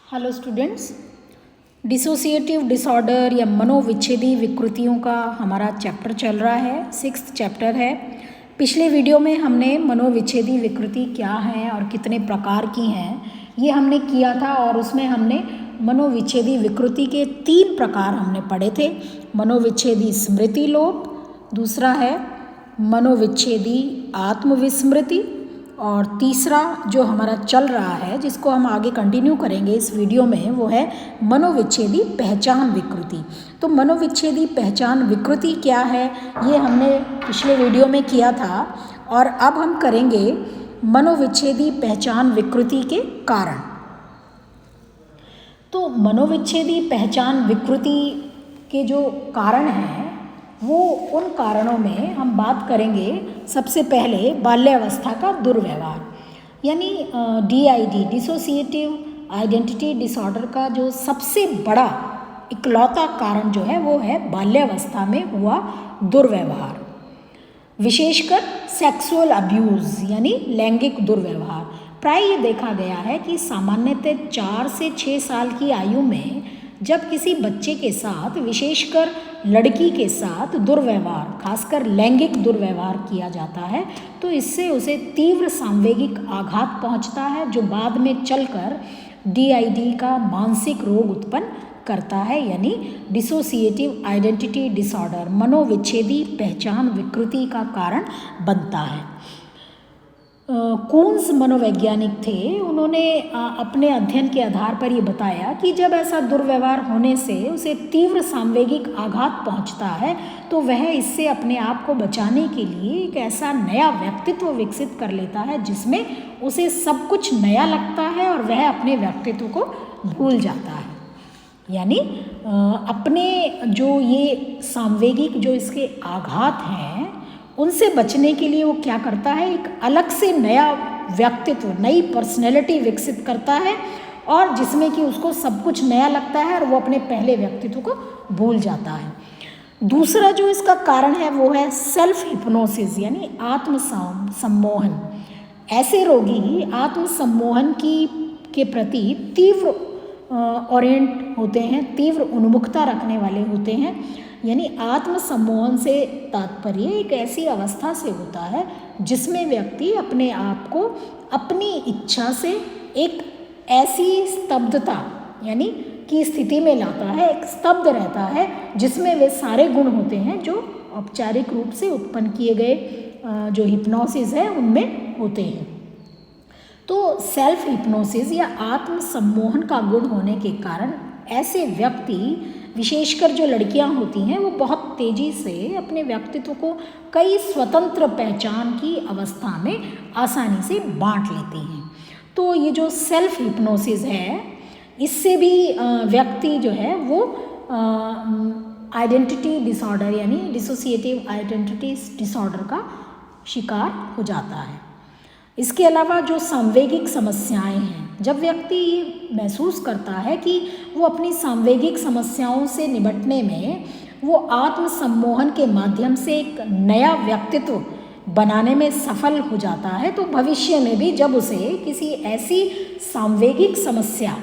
Hello students, dissociative disorder या मनोविच्छेदी विकृतियों का हमारा चैप्टर चल रहा है। 6th चैप्टर है। पिछले वीडियो में हमने मनोविच्छेदी विकृति क्या है और कितने प्रकार की हैं ये हमने किया था, और उसमें हमने मनोविच्छेदी विकृति के 3 प्रकार हमने पढ़े थे। मनोविच्छेदी स्मृति लोप, दूसरा है मनोविच्छेदी आत्मविस्मृति, और तीसरा जो हमारा चल रहा है जिसको हम आगे कंटिन्यू करेंगे इस वीडियो में, वो है मनोविच्छेदी पहचान विकृति। तो मनोविच्छेदी पहचान विकृति क्या है ये हमने पिछले वीडियो में किया था, और अब हम करेंगे मनोविच्छेदी पहचान विकृति के कारण। तो मनोविच्छेदी पहचान विकृति के जो कारण हैं वो उन कारणों में हम बात करेंगे। सबसे पहले बाल्यावस्था का दुर्व्यवहार, यानी DID डिसोसिएटिव आइडेंटिटी डिसऑर्डर का जो सबसे बड़ा इकलौता कारण जो है वो है बाल्यावस्था में हुआ दुर्व्यवहार, विशेषकर सेक्सुअल अब्यूज़ यानी लैंगिक दुर्व्यवहार। प्राय ये देखा गया है कि सामान्यतः 4 से 6 साल की आयु में जब किसी बच्चे के साथ, विशेषकर लड़की के साथ दुर्व्यवहार, खासकर लैंगिक दुर्व्यवहार किया जाता है, तो इससे उसे तीव्र सांवेगिक आघात पहुंचता है, जो बाद में चलकर DID का मानसिक रोग उत्पन्न करता है, यानी डिसोसिएटिव आइडेंटिटी डिसऑर्डर, मनोविच्छेदी पहचान विकृति का कारण बनता है। कून्स मनोवैज्ञानिक थे, उन्होंने अपने अध्ययन के आधार पर ये बताया कि जब ऐसा दुर्व्यवहार होने से उसे तीव्र सांवेगिक आघात पहुंचता है तो वह इससे अपने आप को बचाने के लिए एक ऐसा नया व्यक्तित्व विकसित कर लेता है जिसमें उसे सब कुछ नया लगता है और वह अपने व्यक्तित्व को भूल जाता है। यानी अपने जो ये सांवेगिक जो इसके आघात हैं उनसे बचने के लिए वो क्या करता है, एक अलग से नया व्यक्तित्व, नई पर्सनैलिटी विकसित करता है, और जिसमें कि उसको सब कुछ नया लगता है और वो अपने पहले व्यक्तित्व को भूल जाता है। दूसरा जो इसका कारण है वो है सेल्फ हिप्नोसिस यानी आत्म सम्मोहन। ऐसे रोगी आत्म सम्मोहन के प्रति तीव्र ओरिएंट होते हैं, तीव्र उन्मुखता रखने वाले होते हैं। यानी आत्म सम्मोहन से तात्पर्य एक ऐसी अवस्था से होता है जिसमें व्यक्ति अपने आप को अपनी इच्छा से एक ऐसी स्तब्धता यानी की स्थिति में लाता है, एक स्तब्ध रहता है जिसमें वे सारे गुण होते हैं जो औपचारिक रूप से उत्पन्न किए गए जो हिप्नोसिस है उनमें होते हैं। तो सेल्फ हिप्नोसिस या आत्म सम्मोहन का गुण होने के कारण ऐसे व्यक्ति, विशेषकर जो लड़कियां होती हैं, वो बहुत तेज़ी से अपने व्यक्तित्व को कई स्वतंत्र पहचान की अवस्था में आसानी से बांट लेती हैं। तो ये जो सेल्फ हिप्नोसिस है इससे भी व्यक्ति जो है वो आइडेंटिटी डिसऑर्डर यानी डिसोसिएटिव आइडेंटिटी डिसऑर्डर का शिकार हो जाता है। इसके अलावा जो सांवेगिक समस्याएं हैं, जब व्यक्ति महसूस करता है कि वो अपनी सांवेगिक समस्याओं से निपटने में वो आत्म सम्मोहन के माध्यम से एक नया व्यक्तित्व बनाने में सफल हो जाता है, तो भविष्य में भी जब उसे किसी ऐसी सांवेगिक समस्या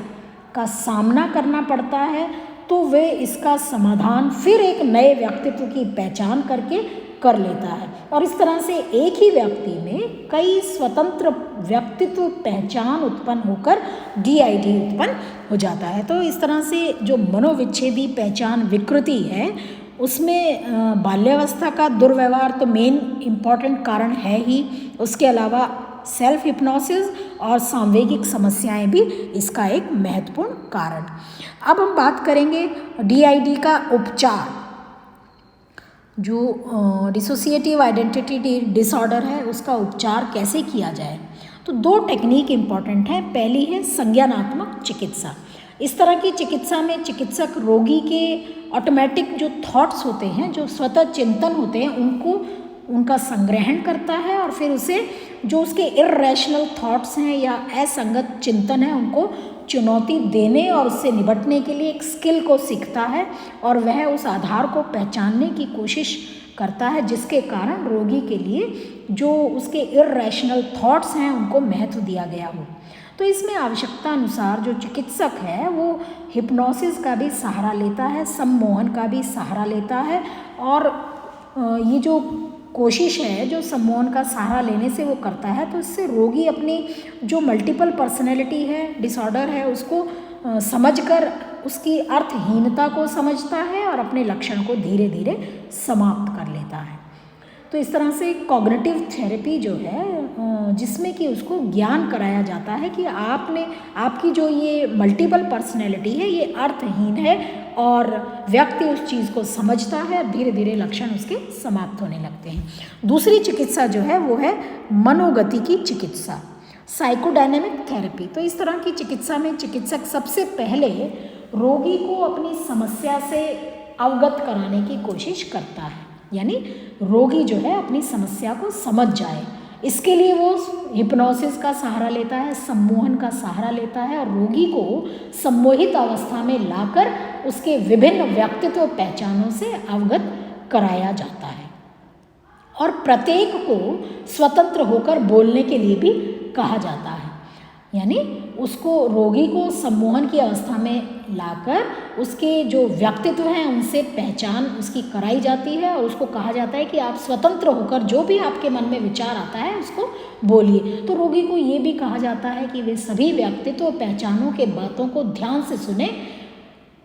का सामना करना पड़ता है तो वे इसका समाधान फिर एक नए व्यक्तित्व की पहचान करके कर लेता है, और इस तरह से एक ही व्यक्ति में कई स्वतंत्र व्यक्तित्व पहचान उत्पन्न होकर DID उत्पन्न हो जाता है। तो इस तरह से जो मनोविच्छेदी पहचान विकृति है उसमें बाल्यावस्था का दुर्व्यवहार तो मेन इम्पॉर्टेंट कारण है ही, उसके अलावा सेल्फ हिप्नोसिस और सांवेगिक समस्याएं भी इसका एक महत्वपूर्ण कारण। अब हम बात करेंगे DID का उपचार। जो डिसोसिएटिव आइडेंटिटी डिसऑर्डर है उसका उपचार कैसे किया जाए, तो 2 टेक्निक इम्पॉर्टेंट है। पहली है संज्ञानात्मक चिकित्सा। इस तरह की चिकित्सा में चिकित्सक रोगी के ऑटोमेटिक जो थॉट्स होते हैं, जो स्वतः चिंतन होते हैं, उनका संग्रहण करता है और फिर उसे जो उसके इर्रेशनल थॉट्स हैं या असंगत चिंतन है उनको चुनौती देने और उससे निपटने के लिए एक स्किल को सीखता है, और वह उस आधार को पहचानने की कोशिश करता है जिसके कारण रोगी के लिए जो उसके इर्रेशनल थॉट्स हैं उनको महत्व दिया गया हो। तो इसमें आवश्यकता अनुसार जो चिकित्सक है वो हिप्नोसिस का भी सहारा लेता है, सम्मोहन का भी सहारा लेता है। और ये जो कोशिश है जो सम्मोहन का सहारा लेने से वो करता है, तो इससे रोगी अपनी जो मल्टीपल पर्सनैलिटी है, डिसऑर्डर है, उसको समझकर उसकी अर्थहीनता को समझता है और अपने लक्षण को धीरे धीरे समाप्त कर लेता है। तो इस तरह से कॉग्निटिव थेरेपी जो है जिसमें कि उसको ज्ञान कराया जाता है कि आपकी जो ये मल्टीपल पर्सनैलिटी है ये अर्थहीन है, और व्यक्ति उस चीज़ को समझता है, धीरे धीरे लक्षण उसके समाप्त होने लगते हैं। दूसरी चिकित्सा जो है वो है मनोगति की चिकित्सा, साइकोडायनेमिक थेरेपी। तो इस तरह की चिकित्सा में चिकित्सक सबसे पहले रोगी को अपनी समस्या से अवगत कराने की कोशिश करता है, यानी रोगी जो है अपनी समस्या को समझ जाए। इसके लिए वो हिप्नोसिस का सहारा लेता है, सम्मोहन का सहारा लेता है, और रोगी को सम्मोहित अवस्था में लाकर उसके विभिन्न व्यक्तित्व पहचानों से अवगत कराया जाता है। और प्रत्येक को स्वतंत्र होकर बोलने के लिए भी कहा जाता है, यानी उसको रोगी को सम्मोहन की अवस्था में लाकर उसके जो व्यक्तित्व हैं उनसे पहचान उसकी कराई जाती है, और उसको कहा जाता है कि आप स्वतंत्र होकर जो भी आपके मन में विचार आता है उसको बोलिए। तो रोगी को ये भी कहा जाता है कि वे सभी व्यक्तित्व पहचानों के बातों को ध्यान से सुने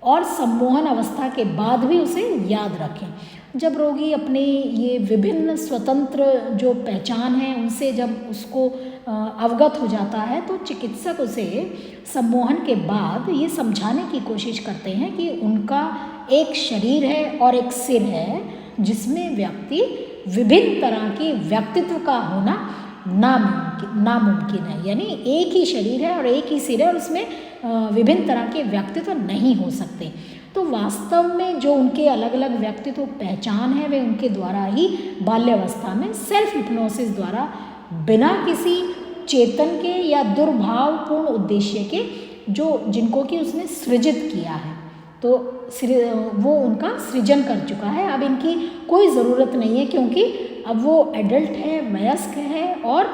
और सम्मोहन अवस्था के बाद भी उसे याद रखें। जब रोगी अपने ये विभिन्न स्वतंत्र जो पहचान है उनसे जब उसको अवगत हो जाता है, तो चिकित्सक उसे सम्मोहन के बाद ये समझाने की कोशिश करते हैं कि उनका एक शरीर है और एक सिर है, जिसमें व्यक्ति विभिन्न तरह के व्यक्तित्व का होना नामुमकिन है। यानी एक ही शरीर है और एक ही सिर है और उसमें विभिन्न तरह के व्यक्तित्व नहीं हो सकते। तो वास्तव में जो उनके अलग अलग व्यक्तित्व पहचान है वे उनके द्वारा ही बाल्यावस्था में सेल्फ हिप्नोसिस द्वारा बिना किसी चेतन के या दुर्भावपूर्ण उद्देश्य के जिनको कि उसने सृजित किया है, तो वो उनका सृजन कर चुका है। अब इनकी कोई ज़रूरत नहीं है, क्योंकि अब वो एडल्ट है, वयस्क है, और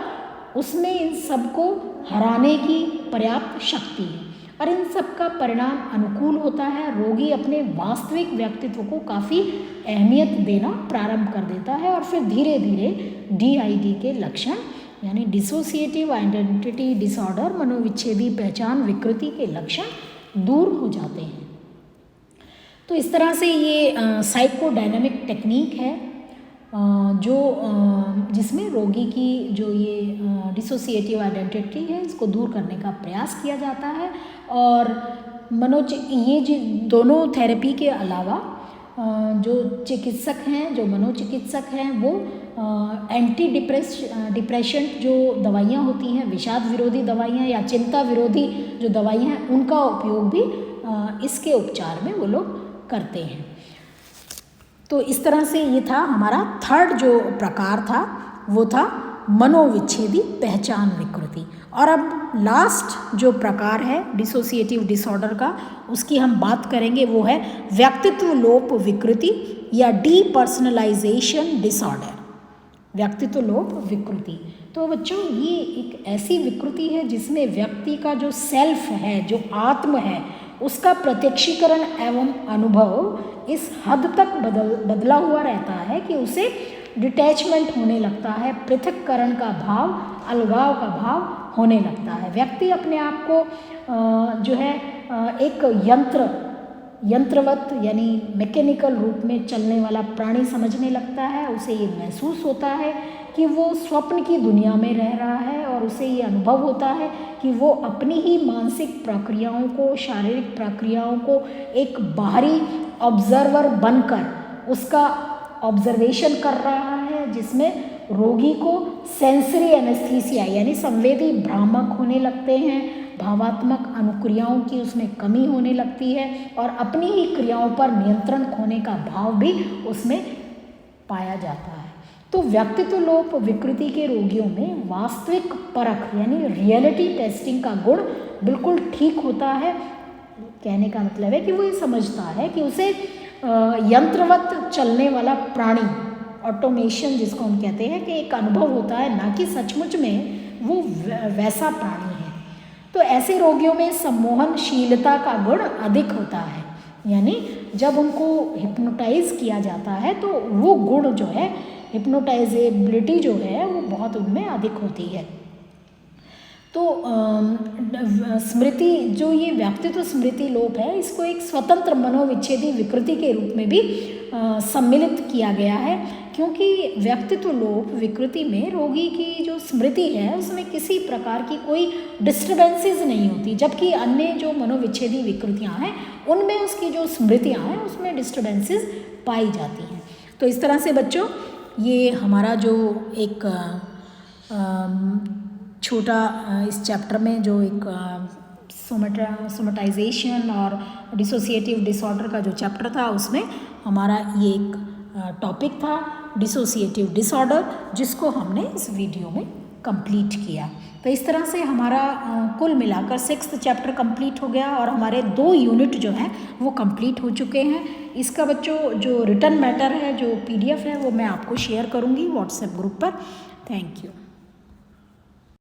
उसमें इन सबको हराने की पर्याप्त शक्ति है, और इन सब का परिणाम अनुकूल होता है। रोगी अपने वास्तविक व्यक्तित्व को काफ़ी अहमियत देना प्रारंभ कर देता है, और फिर धीरे धीरे DID के लक्षण यानी डिसोसिएटिव आइडेंटिटी डिसऑर्डर, मनोविच्छेदी पहचान विकृति के लक्षण दूर हो जाते हैं। तो इस तरह से ये साइकोडायनेमिक टेक्निक है जिसमें रोगी की जो ये डिसोसिएटिव आइडेंटिटी है इसको दूर करने का प्रयास किया जाता है। और ये दोनों थेरेपी के अलावा जो चिकित्सक हैं, जो मनोचिकित्सक हैं, वो एंटी डिप्रेशन जो दवाइयाँ होती हैं, विषाद विरोधी दवाइयाँ या चिंता विरोधी जो दवाइयाँ हैं, उनका उपयोग भी इसके उपचार में वो लोग करते हैं। तो इस तरह से ये था हमारा थर्ड जो प्रकार था, वो था मनोविच्छेदी पहचान विकृति। और अब लास्ट जो प्रकार है डिसोसिएटिव डिसऑर्डर का, उसकी हम बात करेंगे, वो है व्यक्तित्व लोप विकृति या डीपर्सनलाइजेशन डिसऑर्डर। व्यक्तित्व लोप विकृति, तो बच्चों ये एक ऐसी विकृति है जिसमें व्यक्ति का जो सेल्फ है, जो आत्म है, उसका प्रत्यक्षीकरण एवं अनुभव इस हद तक बदला हुआ रहता है कि उसे डिटैचमेंट होने लगता है, पृथक्करण का भाव, अलगाव का भाव होने लगता है। व्यक्ति अपने आप को जो है एक यंत्रवत यानी मैकेनिकल रूप में चलने वाला प्राणी समझने लगता है। उसे ये महसूस होता है कि वो स्वप्न की दुनिया में रह रहा है, और उसे ये अनुभव होता है कि वो अपनी ही मानसिक प्रक्रियाओं को, शारीरिक प्रक्रियाओं को एक बाहरी ऑब्जर्वर बनकर उसका ऑब्जर्वेशन कर रहा है, जिसमें रोगी को सेंसरी एनेस्थीसिया यानी संवेदी भ्रामक होने लगते हैं, भावात्मक अनुक्रियाओं की उसमें कमी होने लगती है, और अपनी ही क्रियाओं पर नियंत्रण खोने का भाव भी उसमें पाया जाता है। तो व्यक्तित्व लोप विकृति के रोगियों में वास्तविक परख यानी रियलिटी टेस्टिंग का गुण बिल्कुल ठीक होता है। कहने का मतलब है कि वो ये समझता है कि उसे यंत्रवत चलने वाला प्राणी, ऑटोमेशन जिसको हम कहते हैं, कि एक अनुभव होता है, ना कि सचमुच में वो वैसा प्राणी है। तो ऐसे रोगियों में सम्मोहनशीलता का गुण अधिक होता है, यानी जब उनको हिप्नोटाइज किया जाता है तो वो गुण जो है, हिप्नोटाइजेबिलिटी जो है वो बहुत उनमें अधिक होती है। तो स्मृति जो ये व्यक्तित्व स्मृति लोप है, इसको एक स्वतंत्र मनोविच्छेदी विकृति के रूप में भी सम्मिलित किया गया है, क्योंकि व्यक्तित्व लोप विकृति में रोगी की जो स्मृति है उसमें किसी प्रकार की कोई डिस्टर्बेंसेस नहीं होती, जबकि अन्य जो मनोविच्छेदी विकृतियां हैं उनमें उसकी जो स्मृतियां हैं उसमें डिस्टर्बेंसेस पाई जाती हैं। तो इस तरह से बच्चों ये हमारा जो एक छोटा इस चैप्टर में जो एक सोमेटाइजेशन और डिसोसिएटिव डिसऑर्डर का जो चैप्टर था उसमें हमारा ये एक टॉपिक था डिसोसिएटिव डिसऑर्डर, जिसको हमने इस वीडियो में कंप्लीट किया। तो इस तरह से हमारा कुल मिलाकर 6th चैप्टर कंप्लीट हो गया और हमारे 2 यूनिट जो हैं वो कंप्लीट हो चुके हैं। इसका बच्चों जो रिटन मैटर है, जो PDF है, वो मैं आपको शेयर करूँगी व्हाट्सएप ग्रुप पर। Thank you.